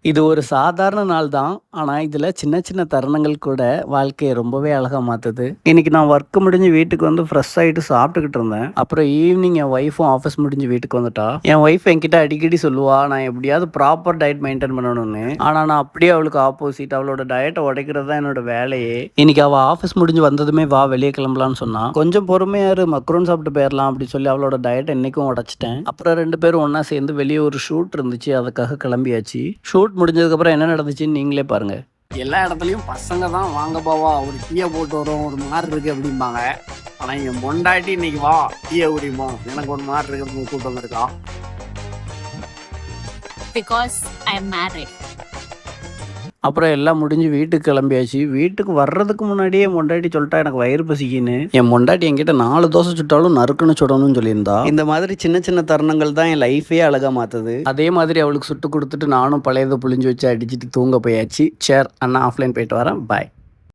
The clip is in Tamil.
இது ஒரு சாதாரண நாள் தான். ஆனா, இதுல சின்ன சின்ன தருணங்கள் கூட வாழ்க்கைய ரொம்பவே அழகா மாத்துது. இன்னைக்கு நான் வொர்க் முடிஞ்சு வீட்டுக்கு வந்து ஃப்ரெஷ் ஆயிட்டு சாப்பிட்டுக்கிட்டு இருந்தேன். அப்புறம் ஈவினிங் என் ஒய்ஃபும் ஆஃபீஸ் முடிஞ்சு வீட்டுக்கு வந்துட்டா. என் ஒய்ஃப் என்கிட்ட அடிக்கடி சொல்லுவா, நான் எப்படியாவது ப்ராப்பர் டயட் மெயின்டெயின் பண்ணணும்னு. ஆனா, நான் அப்படியே அவளுக்கு ஆப்போசிட். அவளோட டயட்ட உடைக்கிறது தான் என்னோட வேலையே. இன்னைக்கு அவ ஆஃபீஸ் முடிஞ்சு வந்ததுமே வா வெளிய கிளம்பலான்னு சொன்னா. கொஞ்சம் பொறுமையா இரு, மக்ரூன் சாப்பிட்டு போயிரலாம் அப்படி சொல்லி அவளோட டயட்ட இன்னைக்கும் உடைச்சிட்டேன். அப்புறம் 2 பேரும் ஒண்ணா சேர்ந்து வெளிய ஒரு ஷூட் இருந்துச்சு. அதுக்காக கிளம்பியாச்சு. ஷூட் முடிஞ்சதுக்கப்புறம் என்ன நடந்துச்சுன்னு நீங்களே பாருங்க. எல்லா இடத்துலையும் பசங்க தான் வாங்க பாவா ஒரு டீயை போட்டு வரும் ஒரு மாதிரி இருக்கு அப்படிம்பாங்க. ஆனா என் பொண்டாட்டி இன்னைக்கு வா டீயை குடிப்போம் எனக்கு ஒரு மாதிரி இருக்கு அப்படின்னு கூப்பிட்டு வந்திருக்கா. because I am married. அப்புறம் எல்லாம் முடிஞ்சு வீட்டுக்கு கிளம்பியாச்சு. வீட்டுக்கு வர்றதுக்கு முன்னாடியே என் பொண்டாட்டி சொல்லிட்டா எனக்கு வயிறு பசிக்குன்னு. என் பொண்டாட்டி என்கிட்ட 4 தோசை சுட்டாலும் நறுக்குன்னு சுடணும்னு சொல்லியிருந்தா. இந்த மாதிரி சின்ன சின்ன தருணங்கள் தான் என் லைஃபே அழகா மாத்துது. அதே மாதிரி அவளுக்கு சுட்டு கொடுத்துட்டு நானும் பழையதை புளிஞ்சு வச்சு அடிச்சுட்டு தூங்க போயாச்சு. சேர் அண்ணா ஆஃப்லைன் போயிட்டு வரேன். பாய்.